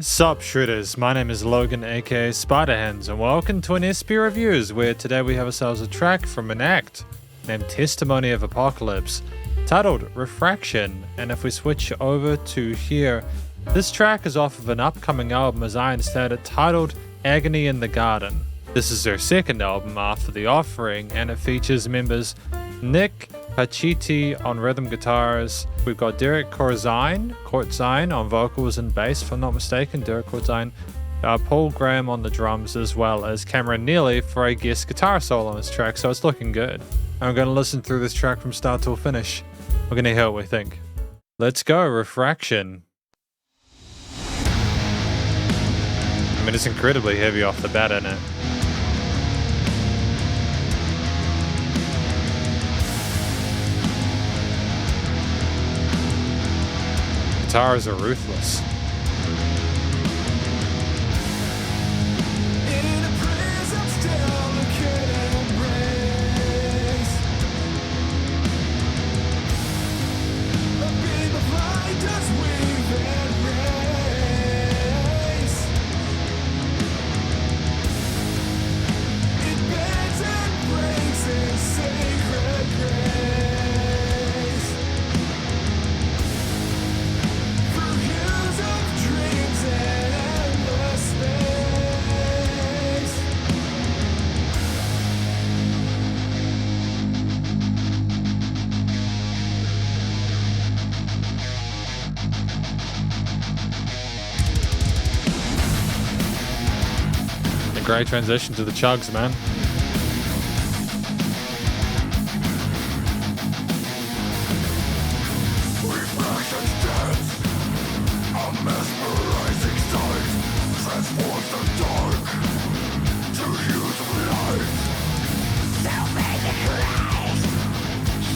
Sup Shredders, my name is Logan aka Spiderhands and welcome to an SP Reviews where today we have ourselves a track from an act named Testimony of Apocalypse titled Refraction, and if we switch over to here, this track is off of an upcoming album as I understand it titled Agony in the Garden. This is their second album after The Offering and it features members Nick Pachiti on rhythm guitars. We've got Derek Kortzine on vocals and bass, if I'm not mistaken. Derek Kortzine. Paul Graham on the drums, as well as Cameron Neely for a guest guitar solo on this track, so it's looking good. I'm going to listen through this track from start till finish. We're going to hear what we think. Let's go, Refraction. I mean, it's incredibly heavy off the bat, isn't it? Guitars are ruthless. Great transition to the chugs, man. Refraction's dance, a mesmerizing sight, transforms the dark to hues of light.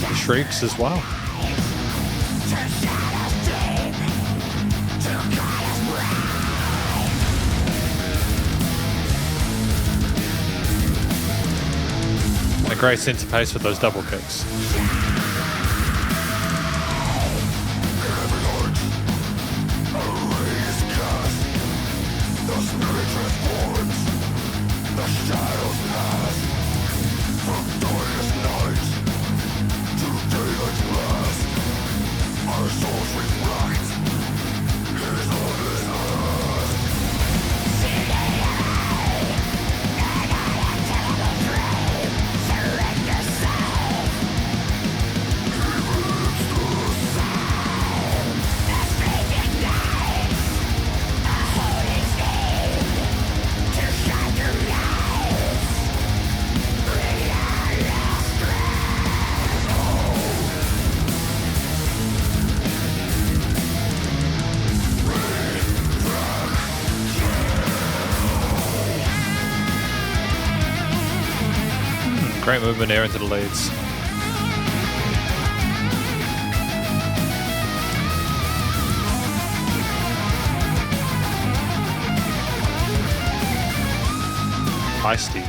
The shrieks as well. A great sense of pace with those double kicks. Great movement there into the leads. Feisty.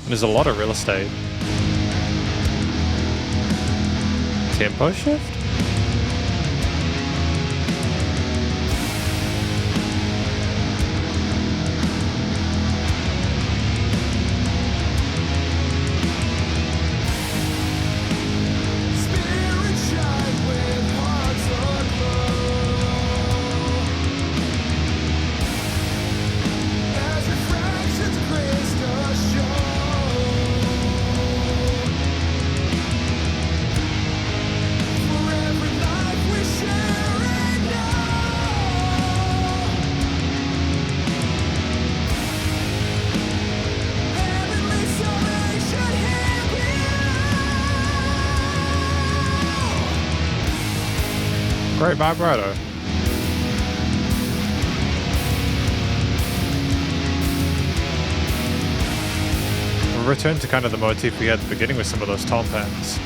There's a lot of real estate. Tempo shift? Great vibrato. returned to kind of the motif we had at the beginning with some of those tom pans.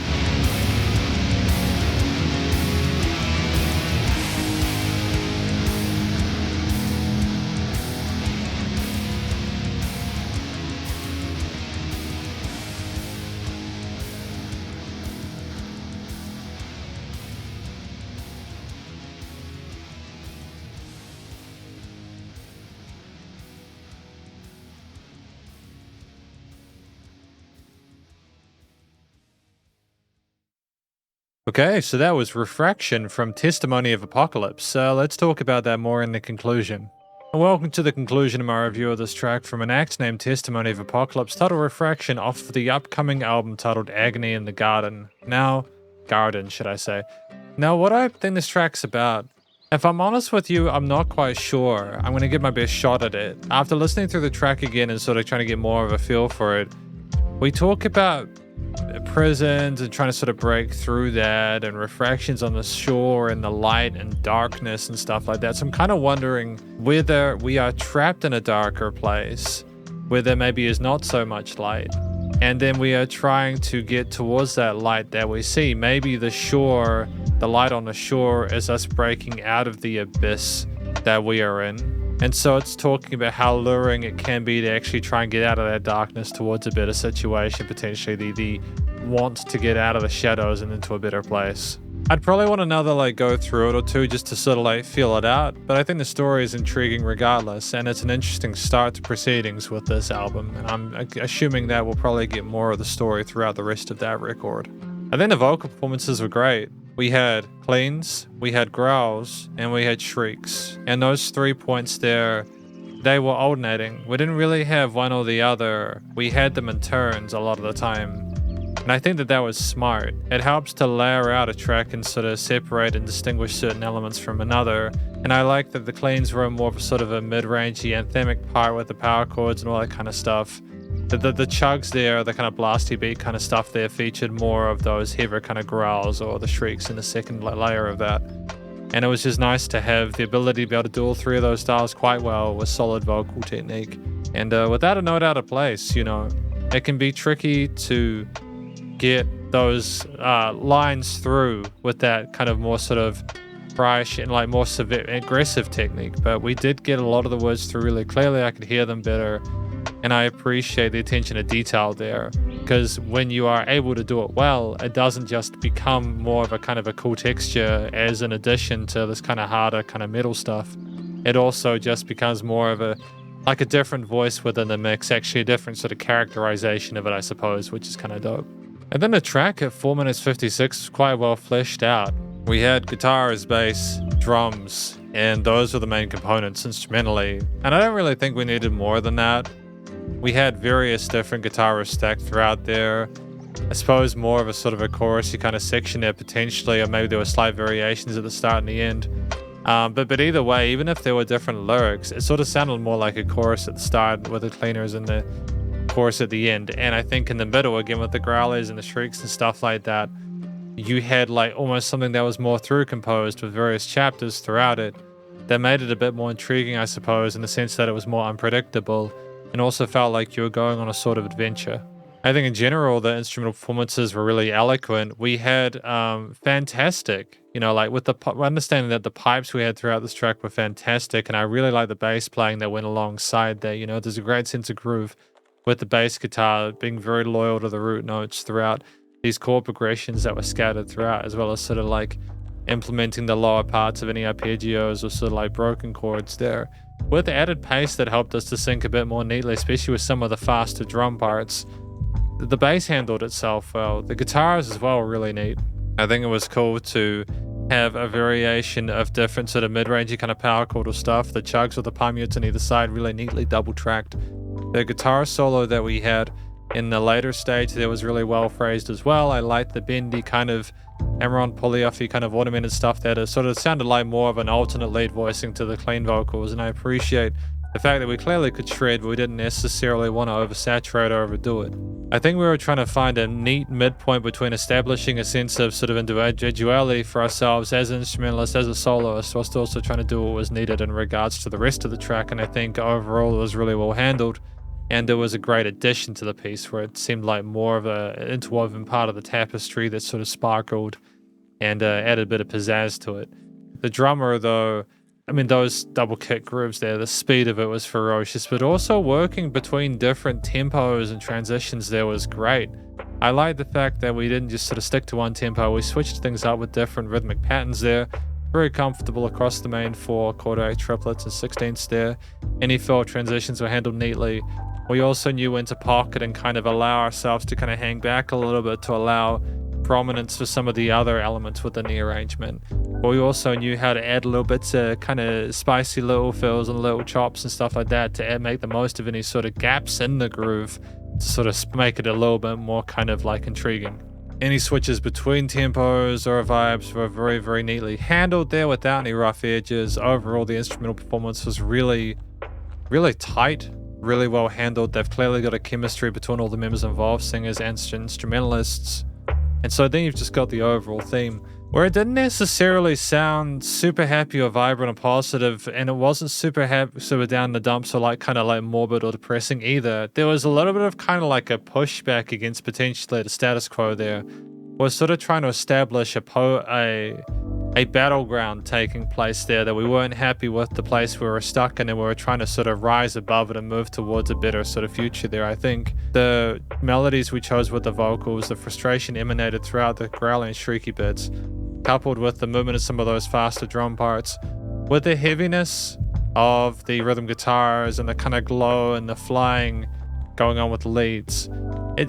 Okay, so that was Refraction from Testimony of Apocalypse. Let's talk about that more in the conclusion. Welcome to the conclusion of my review of this track from an act named Testimony of Apocalypse, titled Refraction, off the upcoming album titled Agony in the Garden. Garden, should I say. Now, what I think this track's about, if I'm honest with you, I'm not quite sure. I'm going to give my best shot at it. After listening through the track again and sort of trying to get more of a feel for it, we talk about prisons and trying to sort of break through that, and refractions on the shore and the light and darkness and stuff like that. So I'm kind of wondering whether we are trapped in a darker place where there maybe is not so much light, and then we are trying to get towards that light that we see. Maybe the shore, the light on the shore, is us breaking out of the abyss that we are in. And so it's talking about how luring it can be to actually try and get out of that darkness towards a better situation, potentially the want to get out of the shadows and into a better place. I'd probably want another go through it or two just to sort of feel it out, but I think the story is intriguing regardless, and it's an interesting start to proceedings with this album, and I'm assuming that we'll probably get more of the story throughout the rest of that record. I think the vocal performances were great. We had cleans, we had growls, and we had shrieks. And those 3 points there, they were alternating. We didn't really have one or the other. We had them in turns a lot of the time. And I think that was smart. It helps to layer out a track and sort of separate and distinguish certain elements from another. And I like that the cleans were more of a sort of a mid-rangey anthemic part with the power chords and all that kind of stuff. The chugs there, the kind of blasty beat kind of stuff there, featured more of those heavier kind of growls or the shrieks in the second layer of that. And it was just nice to have the ability to be able to do all three of those styles quite well with solid vocal technique. And without a note out of place, it can be tricky to get those lines through with that kind of more sort of brash and more severe, aggressive technique. But we did get a lot of the words through really clearly. I could hear them better. And I appreciate the attention to detail there, because when you are able to do it well, it doesn't just become more of a kind of a cool texture as an addition to this kind of harder kind of metal stuff. It also just becomes more of a different voice within the mix, actually a different sort of characterization of it, I suppose, which is kind of dope. And then the track at 4 minutes 56 was quite well fleshed out. We had guitars, bass, drums, and those were the main components instrumentally. And I don't really think we needed more than that. We had various different guitarists stacked throughout there. I suppose more of a sort of a chorusy kind of section there potentially, or maybe there were slight variations at the start and the end. But either way, even if there were different lyrics, it sort of sounded more like a chorus at the start with the cleaners and the chorus at the end. And I think in the middle, again with the growlers and the shrieks and stuff like that, you had almost something that was more through composed with various chapters throughout it that made it a bit more intriguing, I suppose, in the sense that it was more unpredictable and also felt like you were going on a sort of adventure. I think in general, the instrumental performances were really eloquent. We had fantastic, with the understanding that the pipes we had throughout this track were fantastic, and I really like the bass playing that went alongside there. There's a great sense of groove with the bass guitar being very loyal to the root notes throughout these chord progressions that were scattered throughout, as well as sort of implementing the lower parts of any arpeggios or sort of broken chords there, with added pace that helped us to sync a bit more neatly, especially with some of the faster drum parts. The bass handled itself well. The guitars as well were really neat. I think it was cool to have a variation of different sort of mid-rangey kind of power chordal stuff. The chugs with the palm mutes on either side really neatly double-tracked. The guitar solo that we had in the later stage there was really well phrased as well. I liked the bendy kind of Emerald Polyoffy kind of automated stuff that it sort of sounded like more of an alternate lead voicing to the clean vocals, and I appreciate the fact that we clearly could shred, but we didn't necessarily want to oversaturate or overdo it. I think we were trying to find a neat midpoint between establishing a sense of sort of individuality for ourselves as an instrumentalist, as a soloist, whilst also trying to do what was needed in regards to the rest of the track, and I think overall it was really well handled. And it was a great addition to the piece where it seemed like more of an interwoven part of the tapestry that sort of sparkled and added a bit of pizzazz to it. The drummer, though, I mean, those double kick grooves there, the speed of it was ferocious, but also working between different tempos and transitions there was great. I like the fact that we didn't just sort of stick to one tempo, we switched things up with different rhythmic patterns there. Very comfortable across the main 4 quarter 8 triplets and 16ths there. Any fill transitions were handled neatly. We also knew when to pocket and kind of allow ourselves to kind of hang back a little bit to allow prominence for some of the other elements within the arrangement. But we also knew how to add little bits of kind of spicy little fills and little chops and stuff like that to make the most of any sort of gaps in the groove to sort of make it a little bit more kind of like intriguing. Any switches between tempos or vibes were very, very neatly handled there without any rough edges. Overall, the instrumental performance was really, really tight, really well handled. They've clearly got a chemistry between all the members involved, singers and instrumentalists. And so then you've just got the overall theme, where it didn't necessarily sound super happy or vibrant or positive, and it wasn't super happy, super down in the dumps or like kind of like morbid or depressing either. There was a little bit of kind of like a pushback against potentially the status quo there. We're sort of trying to establish a battleground taking place there, that we weren't happy with the place we were stuck in, and we were trying to sort of rise above it and move towards a better sort of future there. I think the melodies we chose with the vocals, the frustration emanated throughout the growly and shrieky bits, coupled with the movement of some of those faster drum parts, with the heaviness of the rhythm guitars and the kind of glow and the flying going on with the leads.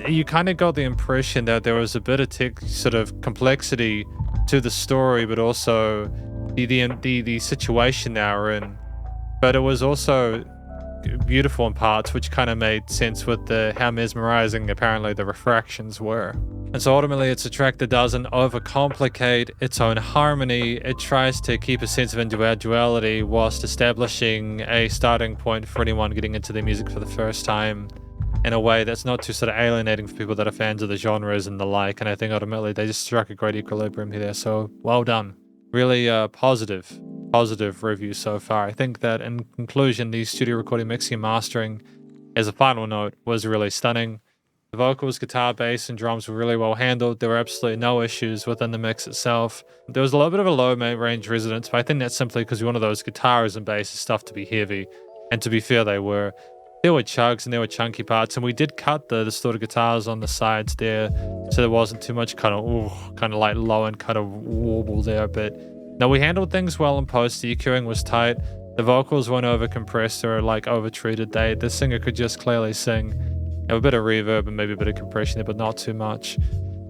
You kind of got the impression that there was a bit of sort of complexity to the story, but also the situation they were in. But it was also beautiful in parts, which kind of made sense with how mesmerizing apparently the refractions were. And so ultimately it's a track that doesn't overcomplicate its own harmony. It tries to keep a sense of individuality whilst establishing a starting point for anyone getting into their music for the first time in a way that's not too sort of alienating for people that are fans of the genres and the like. And I think ultimately they just struck a great equilibrium here. So well done. Really positive review so far. I think that in conclusion, the studio recording, mixing and mastering as a final note was really stunning. The vocals, guitar, bass, and drums were really well handled. There were absolutely no issues within the mix itself. There was a little bit of a low range resonance, but I think that's simply because one of those guitars and basses stuff to be heavy. And to be fair, they were. There were chugs and there were chunky parts, and we did cut the distorted guitars on the sides there, so there wasn't too much kind of like low and kind of warble there. But no, we handled things well in post. The EQing was tight. The vocals weren't over compressed or like over treated. The singer could just clearly sing. Have a bit of reverb and maybe a bit of compression there, but not too much.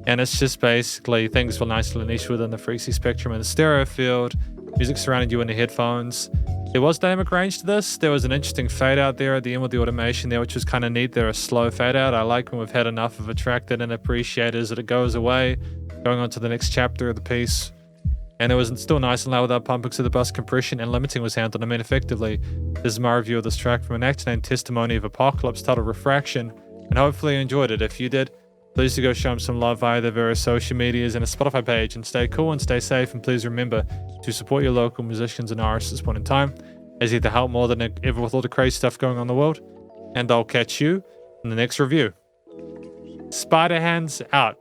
And it's just basically things feel nicely niche within the frequency spectrum and the stereo field. Music surrounded you in the headphones. There was dynamic range to this. There was an interesting fade out there at the end with the automation there, which was kind of neat. There, a slow fade out. I like when we've had enough of a track that an appreciate as it goes away, going on to the next chapter of the piece. And it was still nice and loud without pumping to the bus compression, and limiting was handled. I mean, effectively, this is my review of this track from an act named Testimony of Apocalypse titled Refraction, and hopefully you enjoyed it. If you did, please do go show them some love via their various social medias and a Spotify page, and stay cool and stay safe, and please remember to support your local musicians and artists at this point in time, as you have to help more than ever with all the crazy stuff going on in the world. And I'll catch you in the next review. Spiderhands out.